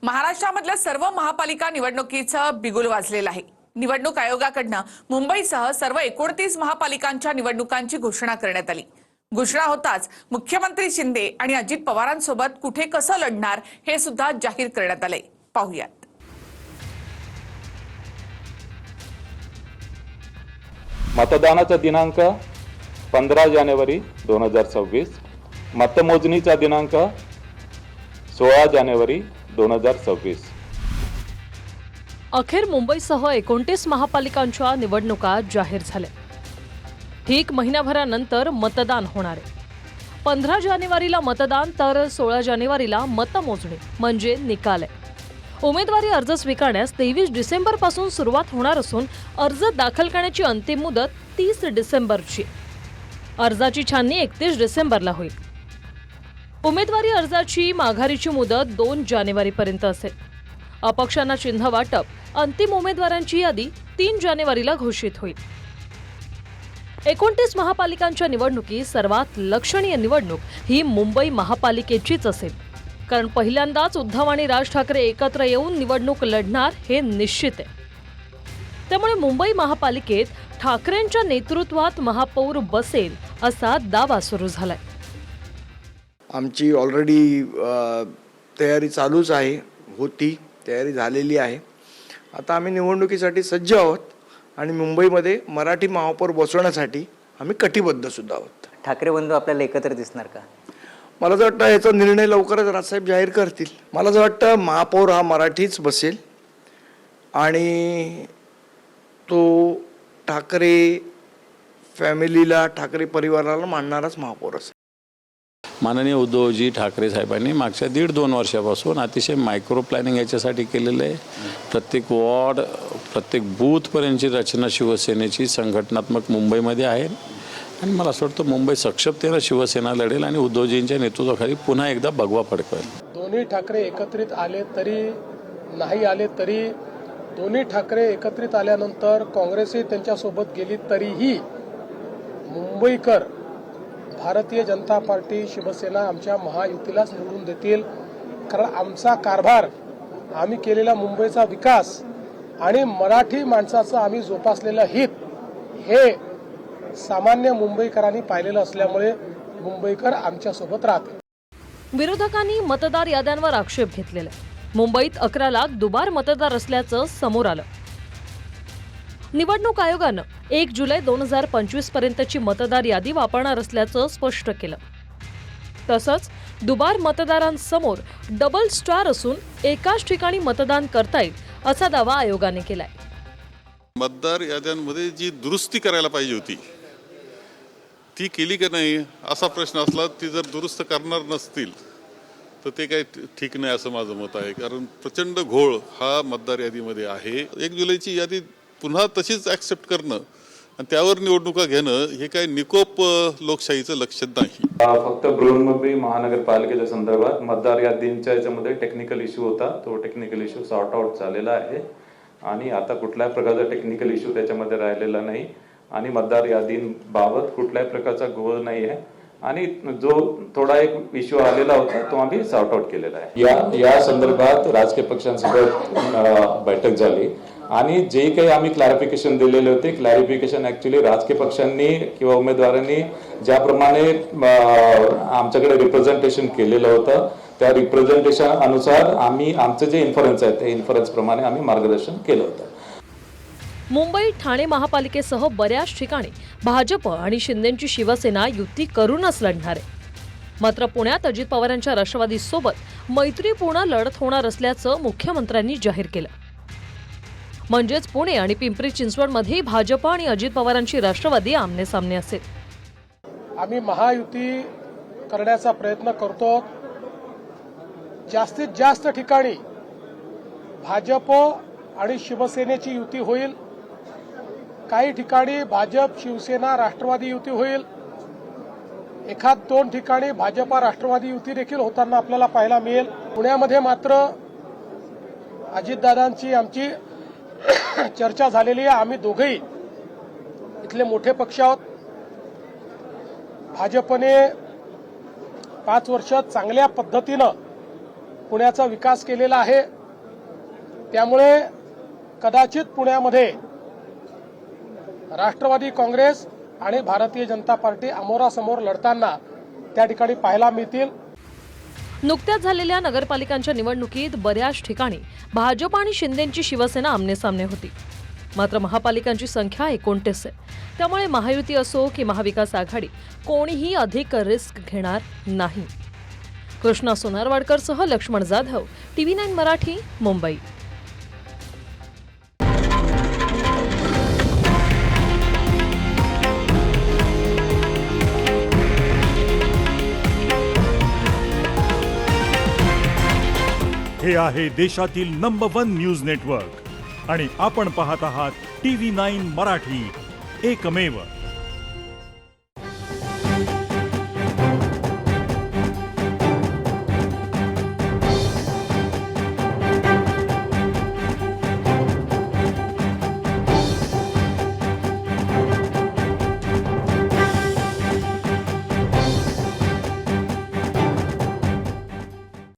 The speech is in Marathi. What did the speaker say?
महाराष्ट्रामधल्या सर्व महापालिका निवडणुकीचं बिगुल वाजलेलं आहे। निवडणूक आयोगाकडनं मुंबईसह सर्व 29 महापालिकांच्या निवडणुकांची घोषणा करण्यात आली। घोषणा होताच मुख्यमंत्री शिंदे आणि अजित पवारांसोबत कुठे कसं लढणार हे सुद्धा जाहीर करण्यात आले। पाहूयात। मतदानाचा दिनांक 15 जानेवारी 2026, मतमोजणीचा दिनांक 16 जानेवारी 2026। अखेर मुंबईसह 29 महापालिकांच्या निवडणुका जाहीर झाल्या। ठीक महिन्याभरानंतर मतदान होणार आहे। 15 जानेवारीला मतदान तर 16 जानेवारीला मतमोजणी म्हणजे निकाल आहे। उमेदवारी अर्ज स्वीकारण्यास 23 डिसेंबरपासून सुरुवात होणार असून अर्ज दाखल करण्याची अंतिम मुदत 30 डिसेंबरची। अर्जाची छाननी 31 डिसेंबरला होईल। उमेदवारी अर्जाची माघारीची मुदत 2 जानेवारीपर्यंत असेल। अपक्षांना चिन्ह वाटप अंतिम उमेदवारांची यादी 3 जानेवारीला घोषित होईल। 29 महापालिकांच्या निवडणुकीत सर्वात लक्षणीय निवडणूक ही मुंबई महापालिकेचीच असेल, कारण पहिल्यांदाच उद्धव आणि राज ठाकरे एकत्र येऊन निवडणूक लढणार हे निश्चित आहे। त्यामुळे मुंबई महापालिकेत ठाकरेंच्या नेतृत्वात महापौर बसेल असा दावा सुरू झालाय। आमची ऑलरेडी तयारी चालूच आहे, तयारी झालेली आहे। आता आम्ही निवडणुकीसाठी सज्ज आहोत आणि मुंबईमध्ये मराठी महापौर बसवण्यासाठी आम्ही कटिबद्ध सुद्धा आहोत। ठाकरे बंधू आपल्याला एकत्र दिसणार का? मला असं वाटतं याचा निर्णय लवकरच राजसाहेब जाहीर करतील। मला असं वाटतं महापौर हा मराठीच बसेल आणि तो ठाकरे फॅमिलीला, ठाकरे परिवाराला मानणाराच महापौर असेल। माननीय उद्धवजी ठाकरे साहेबांनी मागच्या 1.5-2 वर्षापासून अतिशय मायक्रो प्लॅनिंग याच्यासाठी केलेलं आहे। प्रत्येक वॉर्ड, प्रत्येक बूथपर्यंतची रचना शिवसेनेची संघटनात्मक मुंबईमध्ये आहे आणि मला असं वाटतं मुंबई सक्षमतेनं शिवसेना लढेल आणि उद्धवजींच्या नेतृत्वाखाली पुन्हा एकदा भगवा फडकवेल। दोन्ही ठाकरे एकत्रित आले तरी नाही आले तरी, दोन्ही ठाकरे एकत्रित आल्यानंतर काँग्रेसही त्यांच्यासोबत गेली तरीही मुंबईकर भारतीय जनता पार्टी, शिवसेना आमच्या महायुतीलाच निवडून देतील। कारण आमचा कारभार, आम्ही केलेला मुंबईचा विकास आणि मराठी माणसाचं आम्ही जोपासलेलं हित हे सामान्य मुंबईकरांनी पाहिलेलं असल्यामुळे मुंबईकर आमच्यासोबत राहतील। विरोधकांनी मतदार याद्यांवर आक्षेप घेतलेला आहे। मुंबईत 11 लाख दुबार मतदार असल्याचं समोर आलं। निवडणूक आयोगानं 1 जुलै 2025 पर्यंतची मतदार यादी वापरणार असल्याचं स्पष्ट केलं। तसंच दुबार मतदारांसमोर डबल स्टार असून एकाच ठिकाणी मतदान करता येईल असा दावा आयोगाने केलाय। मतदार याद्यांमध्ये जी दुरुस्ती करायला पाहिजे होती ती केली का नाही असा प्रश्न असला, ती जर दुरुस्त करणार नसतील तर ते काही ठीक नाही असं माझं मत आहे। कारण प्रचंड घोळ हा मतदार यादीमध्ये आहे। 1 जुलैची यादी पुन्हा तशीच ॲक्सेप्ट करणं आणि त्यावर निवडणुका घेणं हे काही निकोप लोकशाहीचं लक्षण नाही। फक्त बृहन्मुंबई महानगरपालिकेच्या संदर्भात मतदार यादींच्या याच्यामध्ये टेक्निकल इश्यू होता, तो टेक्निकल इश्यू सॉर्ट आउट झालेला आहे आणि आता कुठल्याही प्रकारचा टेक्निकल इश्यू त्याच्यामध्ये राहिलेला नाही आणि मतदार यादींबाबत कुठल्याही प्रकारचा घोळ नाही आहे आणि जो थोडा एक इश्यू आलेला होता तो आम्ही सॉर्ट आउट केलेला आहे। या संदर्भात राजकीय पक्षांसोबत बैठक झाली आणि जे काही आम्ही क्लॅरिफिकेशन दिलेले होते, क्लॅरिफिकेशन ऍक्च्युली राजकीय पक्षांनी किंवा उमेदवारांनी ज्याप्रमाणे आमच्याकडे रिप्रेझेंटेशन केलेलं होतं त्या रिप्रेझेंटेशन अनुसार आम्ही आमचे जे इन्फरन्स आहे त्या इन्फरन्स प्रमाणे आम्ही मार्गदर्शन केलं होतं। मुंबई ठाणे महापालिकेसह बऱ्याच ठिकाणी भाजप आणि शिंदेची शिवसेना युती करूनच लढणार आहे। मात्र पुण्यात अजित पवारांच्या राष्ट्रवादीसोबत मैत्रीपूर्ण लढत होणार असल्याचं मुख्यमंत्र्यांनी जाहीर केलं। म्हणजेच पुणे आणि पिंपरी चिंचवडमध्ये भाजप आणि अजित पवारांची राष्ट्रवादी आमने सामने असेल। आम्ही महायुती करण्याचा प्रयत्न करतो। जास्तीत जास्त ठिकाणी भाजप आणि शिवसेनेची युती होईल। काही ठिकाणी भाजप, शिवसेना, राष्ट्रवादी युती होईल। 1-2 ठिकाणी भाजप राष्ट्रवादी युती देखील होताना आपल्याला पाहायला मिळेल। पुण्यामध्ये मात्र अजितदादांची आमची चर्चा झालेली आहे। आम्ही दोघेही इथले मोठे पक्ष आहोत। भाजपने 5 वर्षात चांगल्या पद्धतीनं पुण्याचा विकास केलेला आहे. त्यामुळे कदाचित पुण्यामध्ये राष्ट्रवादी काँग्रेस आणि भारतीय जनता पार्टी अमोरासमोर लढताना त्या ठिकाणी पाहायला मिळतील. नुकत्याच झालेल्या नगरपालिकांच्या निवडणुकीत बऱ्याच ठिकाणी भाजप आणि शिंदेंची शिवसेना आमनेसामने होती. मात्र महापालिकांची संख्या 29 आहे. त्यामुळे महायुती असो की महाविकास आघाडी कोणीही अधिक रिस्क घेणार नाही. कृष्णा सोनारवाडकरसह लक्ष्मण जाधव, TV9 मराठी, मुंबई. हे आहे देशातील नंबर 1 न्यूज नेटवर्क आणि आपण पाहत आहात TV9 मराठी, एकमेव.